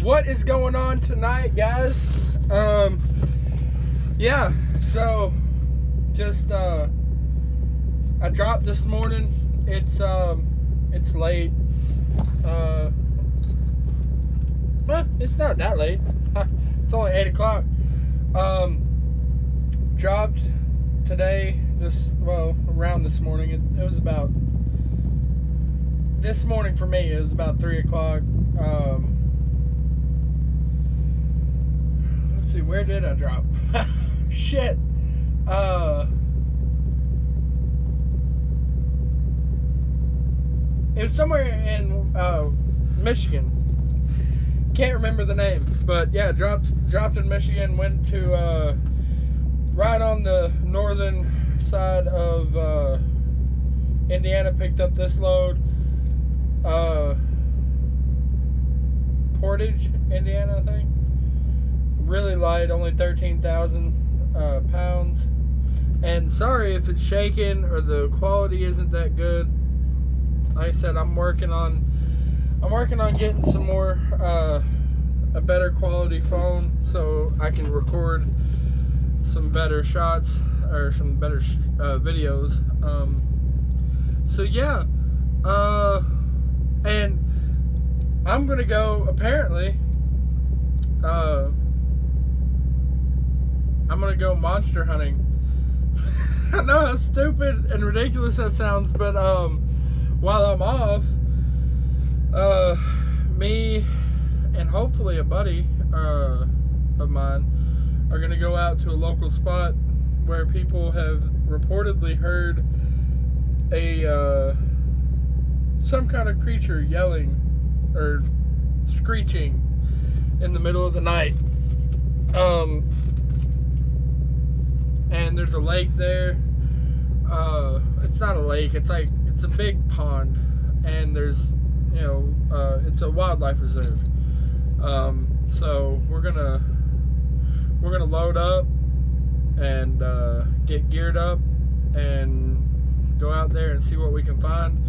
What is going on tonight, guys? Yeah, so just I dropped this morning. It's late. Well, it's not that late. It's only 8 o'clock. Dropped today. Around this morning. It was about this morning for me. It was about 3 o'clock. Let's see, where did I drop? Shit. It was somewhere in Michigan. Can't remember the name, but yeah, dropped in Michigan. Went to right on the northern side of Indiana. Picked up this load. Portage, Indiana, I think. Really light, only 13,000 pounds. And sorry if it's shaking or the quality isn't that good. Like I said, I'm working on getting some more a better quality phone so I can record some better shots or some better videos. So yeah, and I'm gonna go. Apparently, I'm gonna go monster hunting. I know how stupid and ridiculous that sounds, but while I'm off, me and hopefully a buddy of mine are gonna go out to a local spot where people have reportedly heard a some kind of creature yelling or screeching in the middle of the night. And there's a lake there. It's not a lake, it's a big pond, and there's, it's a wildlife reserve. So we're gonna load up and get geared up and go out there and see what we can find.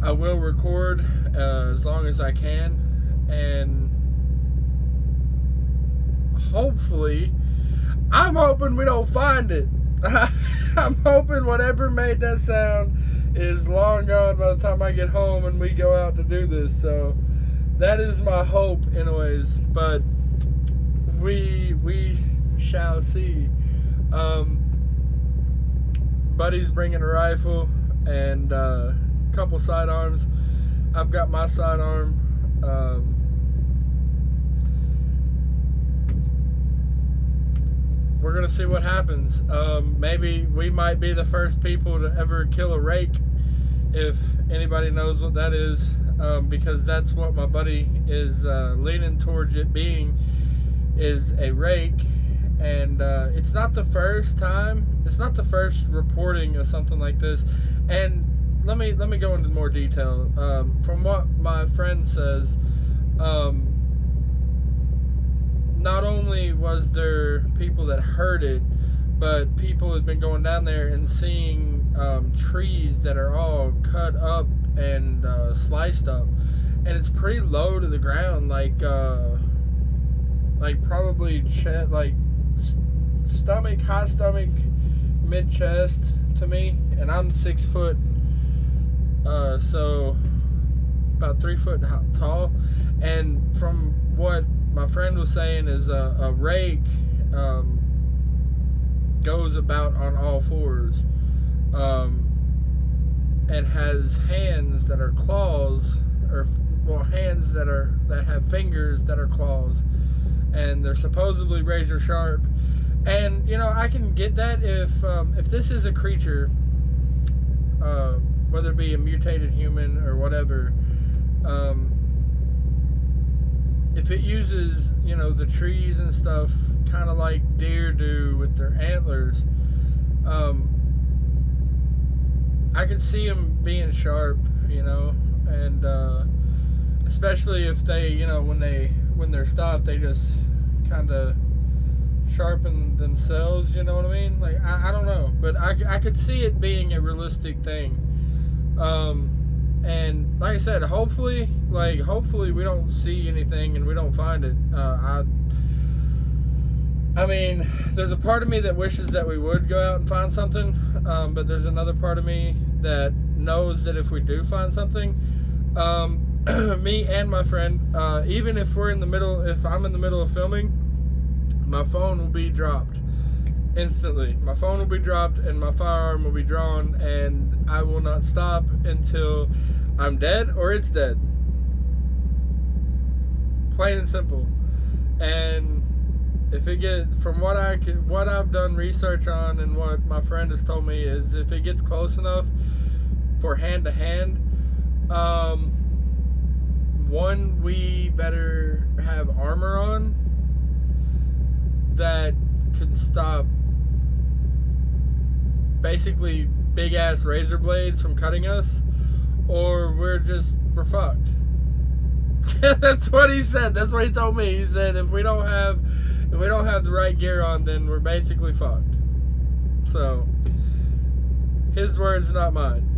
I will record as long as I can, and hopefully, I'm hoping we don't find it. I'm hoping whatever made that sound is long gone by the time I get home and we go out to do this. So that is my hope anyways, but we shall see. Buddy's bringing a rifle and a couple sidearms. I've got my sidearm. We're gonna see what happens. Maybe we might be the first people to ever kill a rake, if anybody knows what that is, because that's what my buddy is leaning towards it being, is a rake. And it's not the first time. It's not the first reporting of something like this. And let me go into more detail. From what my friend says, not only was there people that heard it, but people have been going down there and seeing trees that are all cut up and sliced up, and it's pretty low to the ground, like probably stomach, high stomach, mid chest to me, and I'm 6 foot, so about 3 foot tall. And from what my friend was saying is a rake goes about on all fours, and has hands that are claws, or hands that have fingers that are claws, and they're supposedly razor sharp. And I can get that if this is a creature, whether it be a mutated human or whatever, if it uses, the trees and stuff, kind of like deer do with their antlers, I could see them being sharp, and especially if they, when they're stopped, they just kind of sharpen themselves, you know what I mean? Like, I don't know, but I could see it being a realistic thing. And like I said, hopefully like, hopefully we don't see anything and we don't find it. I mean, there's a part of me that wishes that we would go out and find something, but there's another part of me that knows that if we do find something, me and my friend, even if I'm in the middle of filming, my phone will be dropped instantly. My phone will be dropped and my firearm will be drawn, and I will not stop until I'm dead or it's dead. Plain and simple. And if it gets, from what I've done research on and what my friend has told me, is if it gets close enough for hand to hand, one, we better have armor on that can stop basically big ass razor blades from cutting us, or we're fucked. That's what he said. That's what he told me. He said if we don't have the right gear on, then we're basically fucked. So his words, not mine.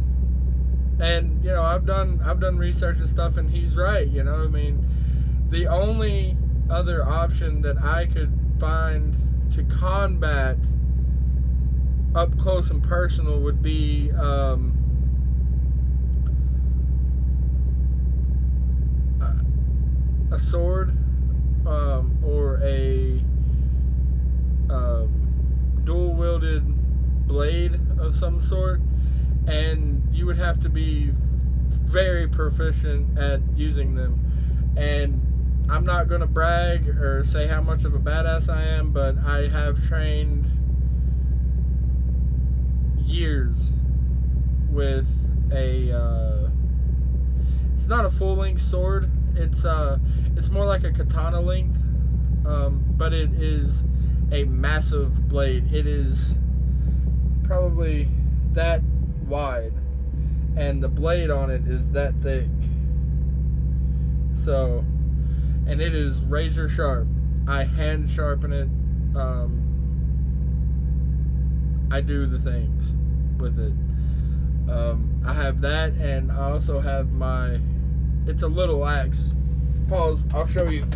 And you know, I've done research and stuff, and he's right. You know, I mean, the only other option that I could find to combat up close and personal would be a sword, or a dual-wielded blade of some sort, and you would have to be very proficient at using them. And I'm not going to brag or say how much of a badass I am, but I have trained years with a it's not a full-length sword. It's more like a katana length, but it is a massive blade. It is probably that wide, and the blade on it is that thick. So, and it is razor sharp. I hand sharpen it. I do the things with it. I have that, and I also have it's a little axe. Pause, I'll show you.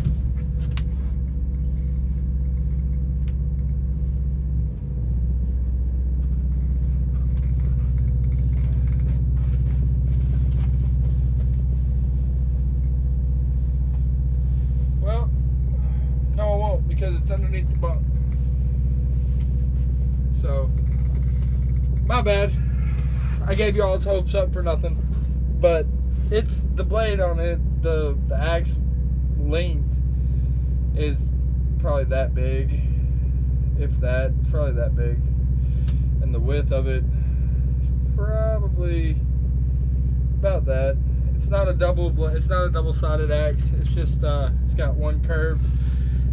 Well, no I won't, because it's underneath the bunk. So, my bad. I gave you all its hopes up for nothing. But it's the blade on it, the axe length is probably that big. If that, it's probably that big. And the width of it probably about that. It's not a double-sided axe. It's just it's got one curve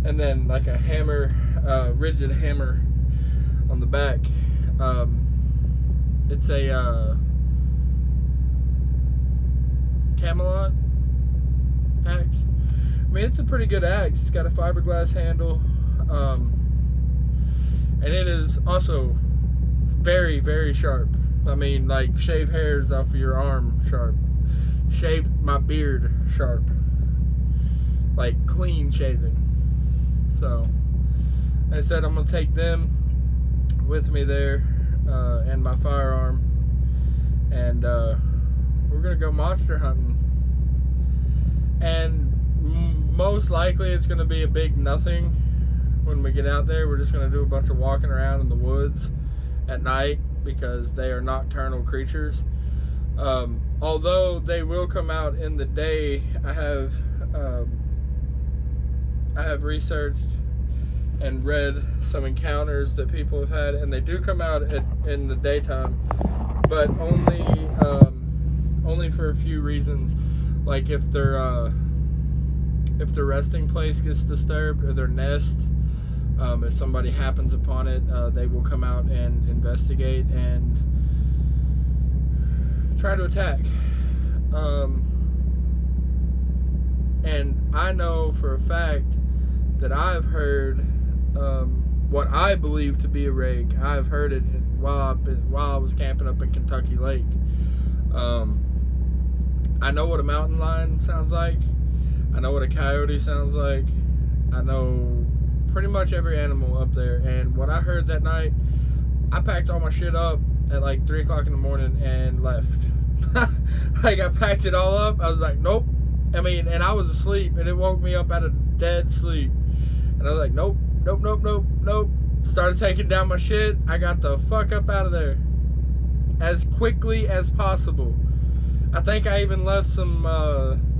and then like a hammer, rigid hammer on the back. It's a Camelot axe. I mean, it's a pretty good axe. It's got a fiberglass handle, and it is also very, very sharp. I mean, like, shave hairs off of your arm sharp. Shave my beard sharp. Like, clean shaven. So, like I said, I'm gonna take them with me there, and my firearm, and we're gonna go monster hunting. And most likely it's gonna be a big nothing when we get out there. We're just gonna do a bunch of walking around in the woods at night, because they are nocturnal creatures. Although they will come out in the day, I have researched and read some encounters that people have had, and they do come out in the daytime, but only for a few reasons. Like if their resting place gets disturbed, or their nest, if somebody happens upon it, they will come out and investigate and try to attack. And I know for a fact that I've heard what I believe to be a rake. I've heard it while I was camping up in Kentucky Lake. I know what a mountain lion sounds like. I know what a coyote sounds like. I know pretty much every animal up there. And what I heard that night, I packed all my shit up at like 3 o'clock in the morning and left. Like, I packed it all up. I was like, nope. I mean, and I was asleep, and it woke me up out of dead sleep. And I was like, nope, nope, nope, nope, nope. Started taking down my shit. I got the fuck up out of there as quickly as possible. I think I even left some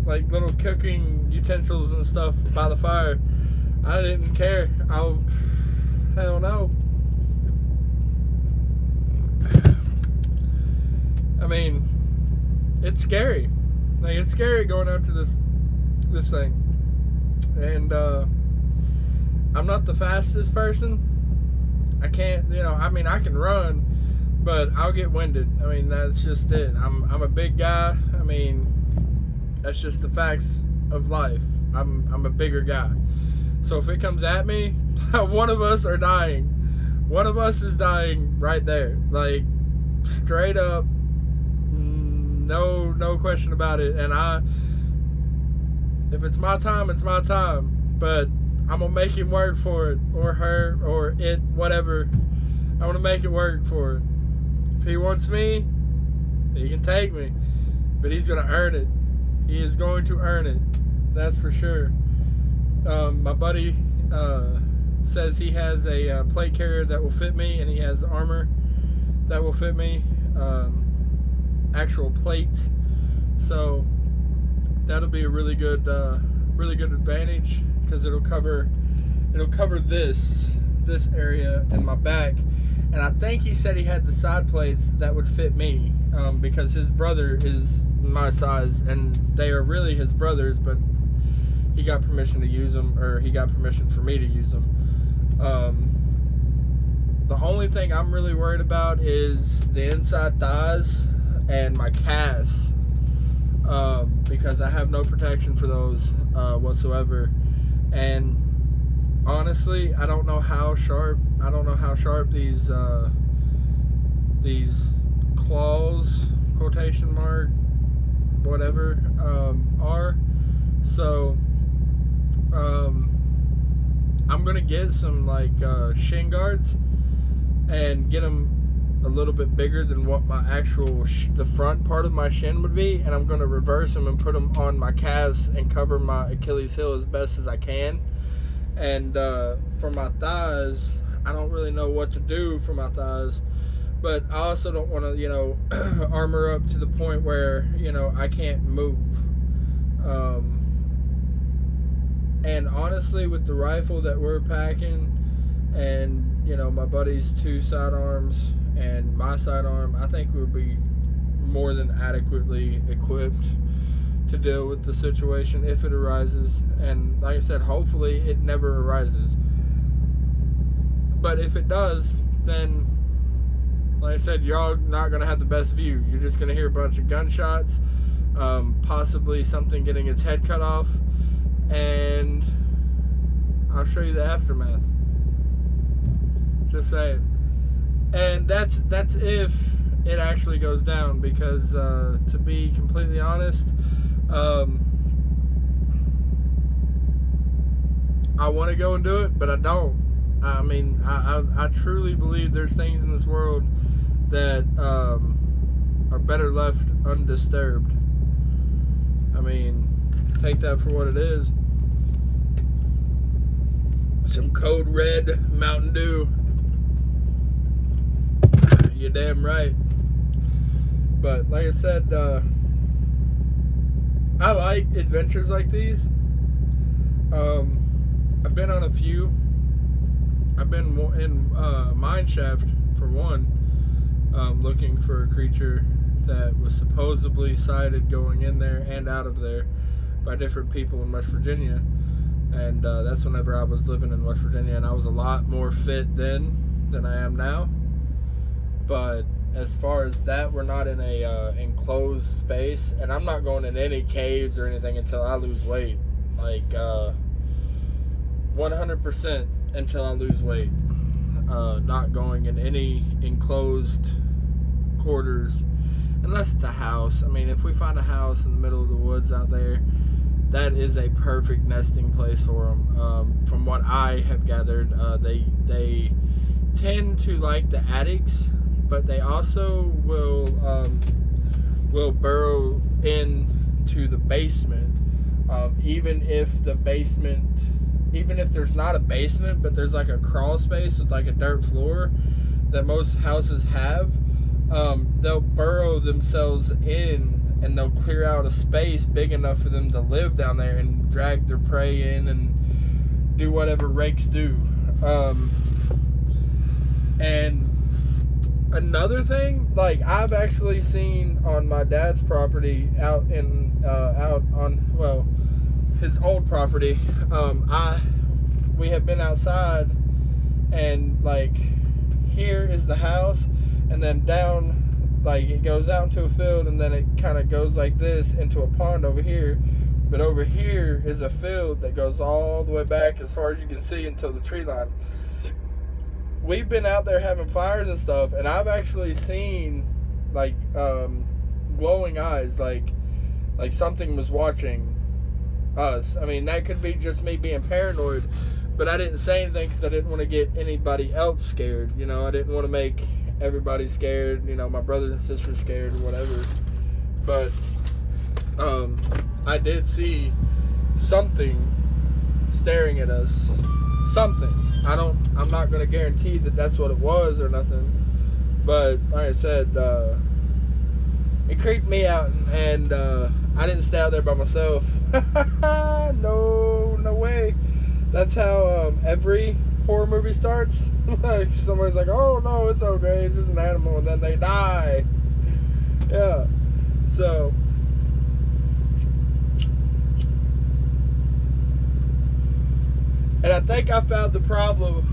like little cooking utensils and stuff by the fire. I didn't care. Hell no. I mean, it's scary. Like, it's scary going after this thing. And I'm not the fastest person. I can't, I mean, I can run, but I'll get winded. I mean, that's just it. I'm a big guy. I mean, that's just the facts of life. I'm a bigger guy. So if it comes at me, one of us are dying. One of us is dying right there. Like, straight up, no question about it. And if it's my time, it's my time. But I'm gonna make him work for it, or her, or it, whatever. I'm gonna make it work for it. If he wants me, he can take me, but he's gonna earn it. He is going to earn it. That's for sure. My buddy says he has a plate carrier that will fit me, and he has armor that will fit me, actual plates. So that'll be a really good advantage, because it'll cover this area and my back. And I think he said he had the side plates that would fit me, because his brother is my size, and they are really his brothers, but he got permission to use them, or he got permission for me to use them. The only thing I'm really worried about is the inside thighs and my calves, because I have no protection for those whatsoever. And honestly, I don't know how sharp these claws, quotation mark, whatever, are. So I'm gonna get some like shin guards and get them a little bit bigger than what my actual the front part of my shin would be, and I'm gonna reverse them and put them on my calves and cover my Achilles heel as best as I can. And for my thighs, I don't really know what to do for my thighs, but I also don't want to armor up to the point where I can't move. And honestly, with the rifle that we're packing, and my buddy's 2 sidearms and my sidearm, I think we'll be more than adequately equipped to deal with the situation if it arises. And like I said, hopefully it never arises. But if it does, then like I said, y'all not gonna have the best view. You're just gonna hear a bunch of gunshots, possibly something getting its head cut off, and I'll show you the aftermath. Just saying. And that's if it actually goes down, because to be completely honest, I want to go and do it, but I don't. I mean, I truly believe there's things in this world that are better left undisturbed. I mean, take that for what it is. Some Code Red Mountain Dew. You're damn right. But like I said, I like adventures like these. I've been on a few. I've been in Mineshaft for one, looking for a creature that was supposedly sighted going in there and out of there by different people in West Virginia. And that's whenever I was living in West Virginia, and I was a lot more fit then than I am now. But as far as that, we're not in a enclosed space, and I'm not going in any caves or anything until I lose weight. Like 100% until I lose weight. Not going in any enclosed quarters unless it's a house. I mean, if we find a house in the middle of the woods out there, that is a perfect nesting place for them. From what I have gathered, they tend to like the attics, but they also will burrow into the basement. Even if there's not a basement, but there's like a crawl space with like a dirt floor that most houses have, they'll burrow themselves in, and they'll clear out a space big enough for them to live down there and drag their prey in and do whatever rakes do. And another thing, like, I've actually seen on my dad's property out on his old property, we have been outside, and like, here is the house, and then down, like, it goes out into a field, and then it kind of goes like this into a pond over here. But over here is a field that goes all the way back as far as you can see until the tree line. We've been out there having fires and stuff, and I've actually seen like glowing eyes, like something was watching us. I mean, that could be just me being paranoid, but I didn't say anything because I didn't want to get anybody else scared. You know, I didn't want to make everybody scared, you know, my brothers and sisters scared or whatever. But I did see something staring at us. Something. I'm not going to guarantee that that's what it was or nothing. But like I said, it creeped me out, and I didn't stay out there by myself. No way. That's how every horror movie starts. Like, somebody's like, oh no, it's okay, it's just an animal, and then they die. Yeah. So, and I think I found the problem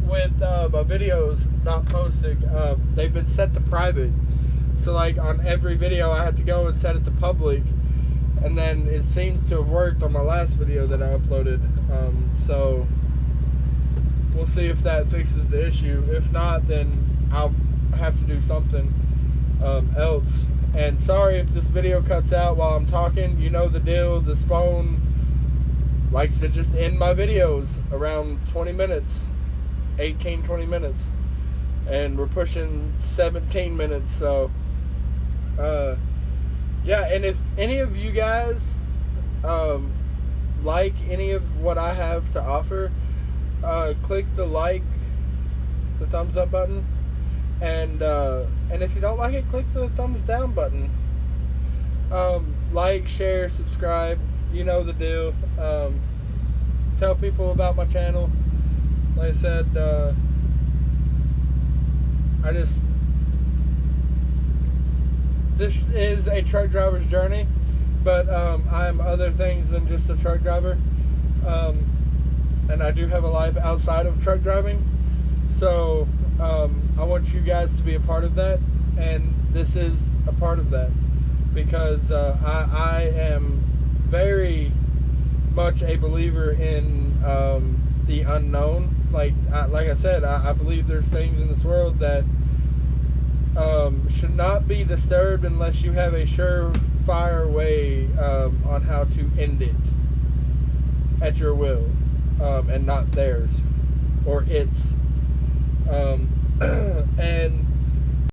with my videos not posting. They've been set to private. So like on every video I had to go and set it to public. And then it seems to have worked on my last video that I uploaded. So we'll see if that fixes the issue. If not, then I'll have to do something else. And sorry if this video cuts out while I'm talking. You know the deal. This phone likes to just end my videos around 20 minutes. 18-20 minutes. And we're pushing 17 minutes. So yeah, and if any of you guys like any of what I have to offer, click the thumbs up button, and if you don't like it, click the thumbs down button. Like, share, subscribe, you know the deal. Tell people about my channel. Like I said, this is a truck driver's journey, but I'm other things than just a truck driver, and I do have a life outside of truck driving. So I want you guys to be a part of that, and this is a part of that, because I am very much a believer in the unknown. Like I said, I believe there's things in this world that should not be disturbed unless you have a surefire way on how to end it at your will, and not theirs or its. And